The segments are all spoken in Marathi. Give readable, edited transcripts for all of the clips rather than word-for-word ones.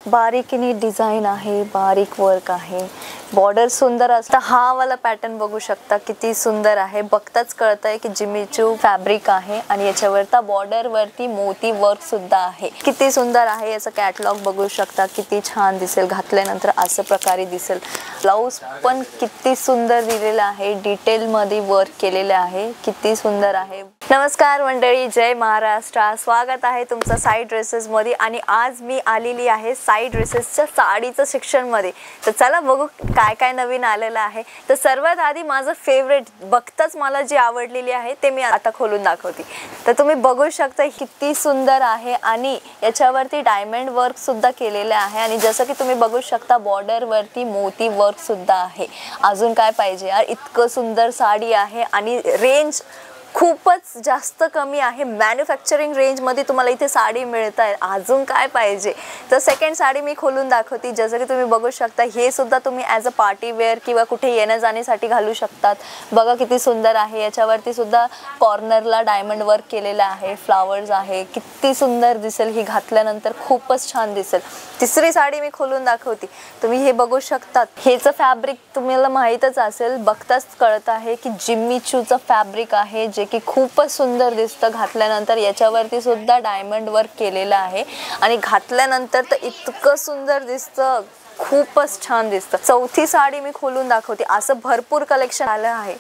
बारीकीने डिझाइन आहे, बारीक वर्क आहे, बॉर्डर सुंदर असतं। हा वाला पॅटर्न बघू शकता किती सुंदर आहे, बघताच कळतंय की जिमी चू फॅब्रिक आहे आणि याच्यावरता बॉर्डर वरती मोती वर्क सुद्धा आहे। किती सुंदर आहे, याचं कॅटलॉग बघू शकता, किती छान दिसेल घातल्यानंतर, असं प्रकारे दिसेल। ब्लाउज पण किती सुंदर दिलेला आहे, डिटेल मध्ये वर्क केलेले आहे, किती सुंदर आहे। नमस्कार मंडळी, जय महाराष्ट्र, स्वागत आहे तुमचं साई ड्रेसेस मध्ये। आणि आज मी आलेली आहे साई ड्रेसेसच्या साडीचं सेक्शन मध्ये। तर चला बघू काय काय नवीन आलेलं आहे। तर सर्वात आधी माझं फेवरेट, बघताच मला जी आवडलेली आहे ते मी आता खोलून दाखवते। तर तुम्ही बघू शकता किती सुंदर आहे आणि याच्यावरती डायमंड वर्क सुद्धा केलेले आहे आणि जसं की तुम्ही बघू शकता बॉर्डर वरती मोती वर्क सुद्धा आहे। अजून काय पाहिजे यार, इतकं सुंदर साडी आहे आणि रेंज खूपच जास्त कमी आहे। मॅन्युफॅक्चरिंग रेंज मध्ये तुम्हाला इथे साडी मिळत आहे, अजून काय पाहिजे। तर सेकंड साडी मी खोलून दाखवते। जसं की तुम्ही बघू शकता हे सुद्धा तुम्ही ॲज अ पार्टी वेअर किंवा कुठे येण्या जाण्यासाठी घालू शकतात। बघा किती सुंदर आहे, याच्यावरती सुद्धा कॉर्नरला डायमंड वर्क केलेलं आहे, फ्लावर्स आहे, किती सुंदर दिसेल ही घातल्यानंतर, खूपच छान दिसेल। तिसरी साडी मी खोलून दाखवते। तुम्ही हे बघू शकतात, हेचं फॅब्रिक तुम्हाला माहीतच असेल, बघताच कळत आहे की जिमी चूचं फॅब्रिक आहे, जे की खूपच सुंदर दिसतं घातल्यानंतर। याच्यावरती सुद्धा डायमंड वर्क केलेलं आहे आणि घातल्यानंतर तर इतकं सुंदर दिसतं, खूपच छान दिसतं। चौथी साडी मी खोलून दाखवते। असं भरपूर कलेक्शन आलं आहे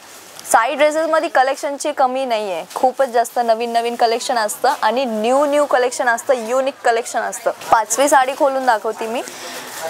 साई ड्रेसेस मध्ये, कलेक्शनची कमी नाही आहे, खूपच जास्त नवीन नवीन कलेक्शन असतं आणि न्यू कलेक्शन असतं, युनिक कलेक्शन असतं। पाचवी साडी खोलून दाखवते मी।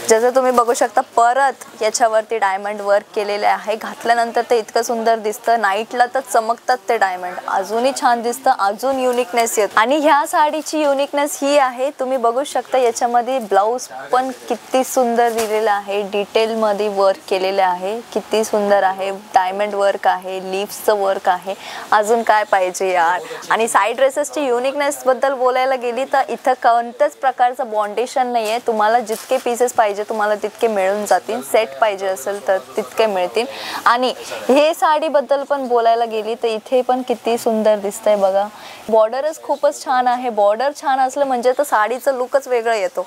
जसं तुम्ही बघू शकता परत याच्यावरती डायमंड वर्क केलेले आहे, घातल्यानंतर ते इतकं सुंदर दिसतं, नाईटला तर चमकतात ते डायमंड, अजूनही छान दिसतं, अजून युनिकनेस येत। आणि ह्या साडीची युनिकनेस ही आहे, तुम्ही बघू शकता याच्यामध्ये ब्लाऊज पण किती सुंदर दिलेला आहे, डिटेल मध्ये वर्क केलेले आहे, किती सुंदर आहे, डायमंड वर्क आहे, लीव्सचं वर्क आहे, अजून काय पाहिजे यार। आणि साई ड्रेसेसची युनिकनेस बद्दल बोलायला गेली तर इथं कोणत्याच प्रकारचं बॉन्डेशन नाही आहे, तुम्हाला जितके पीसेस पाहिजे तुम्हाला तितके मिळून जातील, सेट पाहिजे असेल तर तितके मिळतील। आणि हे साडी बद्दल पण बोलायला गेली तर इथे पण किती सुंदर दिसतंय बघा, बॉर्डरच खूपच छान आहे, बॉर्डर छान असलं म्हणजे तर साडीचं लुकच वेगळं येतो।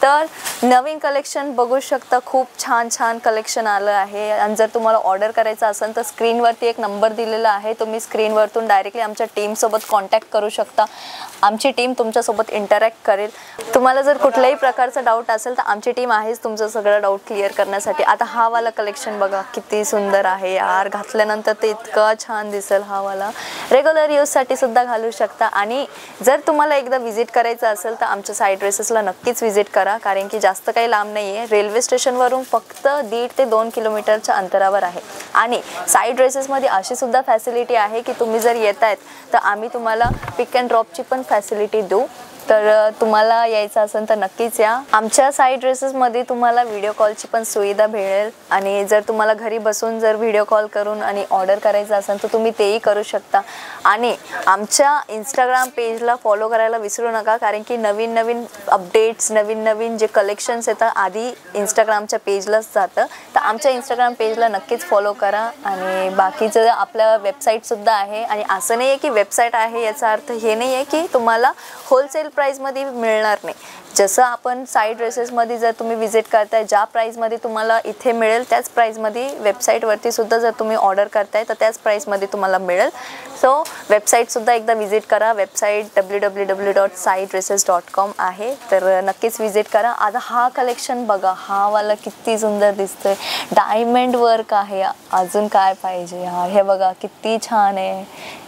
तर नवीन कलेक्शन बघू शकता, खूप छान छान कलेक्शन आलं आहे। आणि जर तुम्हाला ऑर्डर करायचं असेल तर स्क्रीनवरती एक नंबर दिलेला आहे, तुम्ही स्क्रीनवरतून डायरेक्टली आमच्या टीमसोबत कॉन्टॅक्ट करू शकता, आमची टीम तुमच्यासोबत इंटरॅक्ट करेल। तुम्हाला जर कुठल्याही प्रकारचा डाऊट असेल तर आमची टीम आहेच तुमचं सगळं डाऊट क्लिअर करण्यासाठी। आता हा वाला कलेक्शन बघा किती सुंदर आहे यार, घातल्यानंतर ते इतकं छान दिसेल। हा वाला रेग्युलर यूजसाठी सुद्धा घालू शकता। आणि जर तुम्हाला एकदा व्हिजिट करायचं असेल तर आमच्या साई ड्रेसेसला नक्कीच व्हिजिट करा, कारण की जास्त काही लांब नाही आहे, रेल्वे स्टेशनवरून फक्त 1.5 ते 2 किलोमीटरच्या अंतरावर आहे। आणि साई ड्रेसेसमध्ये अशी सुद्धा फॅसिलिटी आहे की तुम्ही जर येत आहेत तर आम्ही तुम्हाला पिक अँड ड्रॉपची पण फॅसिलिटी देऊ। तर तुम्हाला यायचं असेल तर नक्कीच या। आमच्या साई ड्रेसेसमध्ये तुम्हाला व्हिडिओ कॉलची पण सुविधा मिळेल आणि जर तुम्हाला घरी बसून जर व्हिडिओ कॉल करून आणि ऑर्डर करायचं असेल तर तुम्ही तेही करू शकता। आणि आमच्या इंस्टाग्राम पेजला फॉलो करायला विसरू नका, कारण की नवीन नवीन अपडेट्स, नवीन नवीन जे कलेक्शन्स येतात आधी इंस्टाग्रामच्या पेजलाच जातं, तर आमच्या इंस्टाग्राम पेजला नक्कीच फॉलो करा। आणि बाकीचं आपलं वेबसाईटसुद्धा आहे। आणि असं नाही आहे की वेबसाईट आहे याचा अर्थ हे नाही आहे की तुम्हाला होलसेल प्राइसमध्ये मिळणार नाही। जसं आपण साई ड्रेसेसमध्ये जर तुम्ही व्हिजिट करताय, ज्या प्राइसमध्ये तुम्हाला इथे मिळेल त्याच प्राइसमध्ये वेबसाईटवरती सुद्धा जर तुम्ही ऑर्डर करताय तर त्याच प्राइसमध्ये तुम्हाला मिळेल। सो वेबसाईटसुद्धा एकदा व्हिजिट करा, वेबसाईट www.saidresses.com आहे, तर नक्कीच व्हिजिट करा। आता हा कलेक्शन बघा, हा वाला किती सुंदर दिसतोय, डायमंड वर्क आहे, अजून काय पाहिजे यार। हे बघा किती छान आहे,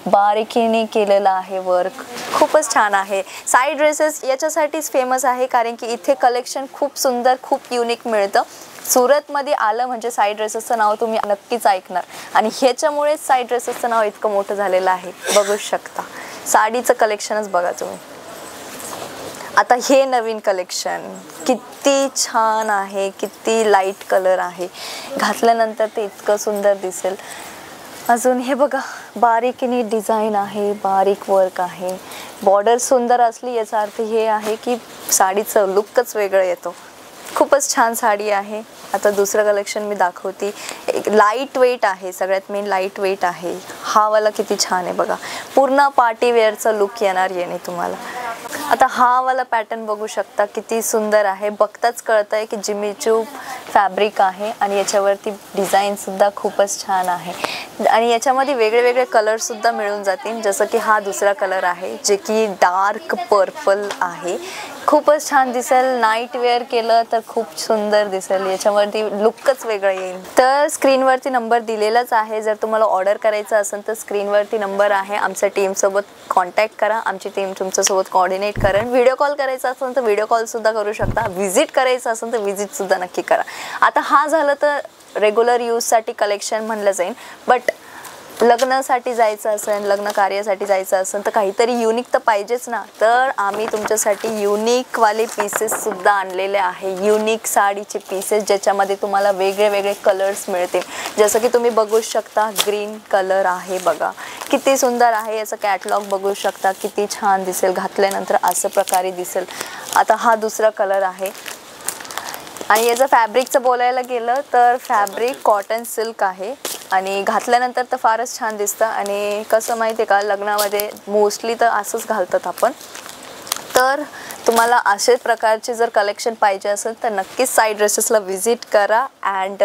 बारीकीने केलेलं आहे वर्क, खूपच छान आहे। साई ड्रेसेस याच्यासाठीच फेमस आहे कारण की इथे कलेक्शन खूप सुंदर, खूप युनिक मिळतं। सुरतमध्ये आलं म्हणजे साई ड्रेसेसचं नाव तुम्ही नक्कीच ऐकणार आणि ह्याच्यामुळेच साई ड्रेसेसचं नाव इतकं मोठं झालेलं आहे। बघू शकता साडीचं कलेक्शनच बघा तुम्ही। आता हे नवीन कलेक्शन किती छान आहे, किती लाईट कलर आहे, घातल्यानंतर ते इतकं सुंदर दिसेल। अजून हे बघा बारीकीने डिझाइन आहे, बारीक वर्क आहे, बॉर्डर सुंदर असली याचा अर्थ हे आहे की साडीचं लुकच वेगळं येतो। खूपच छान साडी आहे। आता दुसरं कलेक्शन मी दाखवते, एक लाईट वेट आहे, सगळ्यात मेन लाईट वेट आहे। हा वाला किती छान आहे बघा, पूर्ण पार्टी वेअरचा लुक येणार याने तुम्हाला। आता हा वाला पॅटर्न बघू शकता, किती सुंदर आहे. बघताच कळतंय की जिमीचू फॅब्रिक आहे आणि याच्यावरती डिझाईन सुद्धा खूपच छान आहे. आणि याच्यामध्ये वेगळे वेगळे कलर सुद्धा मिळून जातील. जसं की हा दुसरा कलर आहे जे की डार्क पर्पल आहे. खूपच छान दिसेल. नाईट वेअर केलं तर खूप सुंदर दिसेल. याच्यावरती लुकच वेगळं येईल. तर स्क्रीनवरती नंबर दिलेलाच आहे. जर तुम्हाला ऑर्डर करायचं असेल तर स्क्रीनवरती नंबर आहे. आमच्या टीमसोबत कॉन्टॅक्ट करा. आमची टीम तुमच्यासोबत कोऑर्डिनेट करेल. व्हिडिओ कॉल करायचा असेल तर व्हिडिओ कॉल सुद्धा करू शकता. व्हिजिट करायचं असेल तर व्हिजिट सुद्धा नक्की करा. आता हा झालं तर रेग्युलर यूजसाठी कलेक्शन म्हणलं जाईल. बट लग्नासाठी जायचं असेल, लग्न कार्यासाठी जायचं असेल तर काहीतरी युनिक तर पाहिजेच ना. तर आम्ही तुमच्यासाठी युनिकवाले पीसेससुद्धा आणलेले आहे. युनिक साडीचे पीसेस ज्याच्यामध्ये तुम्हाला वेगळे वेगळे कलर्स मिळतील. जसं की तुम्ही बघू शकता ग्रीन कलर आहे बघा, किती सुंदर आहे. याचं कॅटलॉग बघू शकता, किती छान दिसेल. घातल्यानंतर असं प्रकारे दिसेल. आता हा दुसरा कलर आहे. आणि याचं फॅब्रिकचं बोलायला गेलं तर फॅब्रिक कॉटन सिल्क आहे आणि घातल्यानंतर तर फारच छान दिसतं. आणि कसं माहिती आहे का, लग्नामध्ये मोस्टली तर असंच घालतात आपण. तर तुम्हाला असे प्रकारचे जर कलेक्शन पाहिजे असेल तर नक्कीच साई ड्रेसेसला व्हिजिट करा. अँड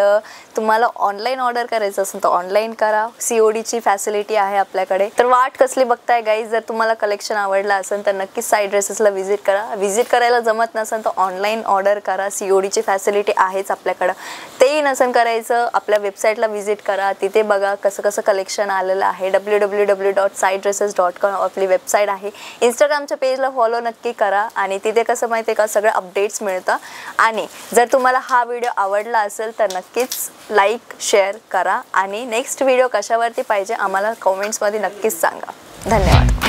तुम्हाला ऑनलाईन ऑर्डर करायचं असेल तर ऑनलाईन करा. CODची फॅसिलिटी आहे आपल्याकडे. तर वाट कसली बघताय गाईज, जर तुम्हाला कलेक्शन आवडलं असेल तर नक्कीच साई ड्रेसेसला व्हिजिट करा. व्हिजिट करायला जमत नसेल तर ऑनलाईन ऑर्डर करा. CODची फॅसिलिटी आहेच आपल्याकडं. तेही नसेल करायचं आपल्या वेबसाईटला व्हिजिट करा. तिथे बघा कसं कसं कलेक्शन आलेलं आहे. www.saidresses.com आपली वेबसाईट आहे. इंस्टाग्रामच्या पेजला फॉलो नक्की करा. आणि तिथे कसं माहिती आहे का, सगळे अपडेट्स मिळतं. आणि जर तुम्हाला हा व्हिडिओ आवडला असेल तर नक्कीच लाईक शेअर करा. आणि नेक्स्ट व्हिडिओ कशावरती पाहिजे आम्हाला कमेंट्समध्ये नक्कीच सांगा. धन्यवाद.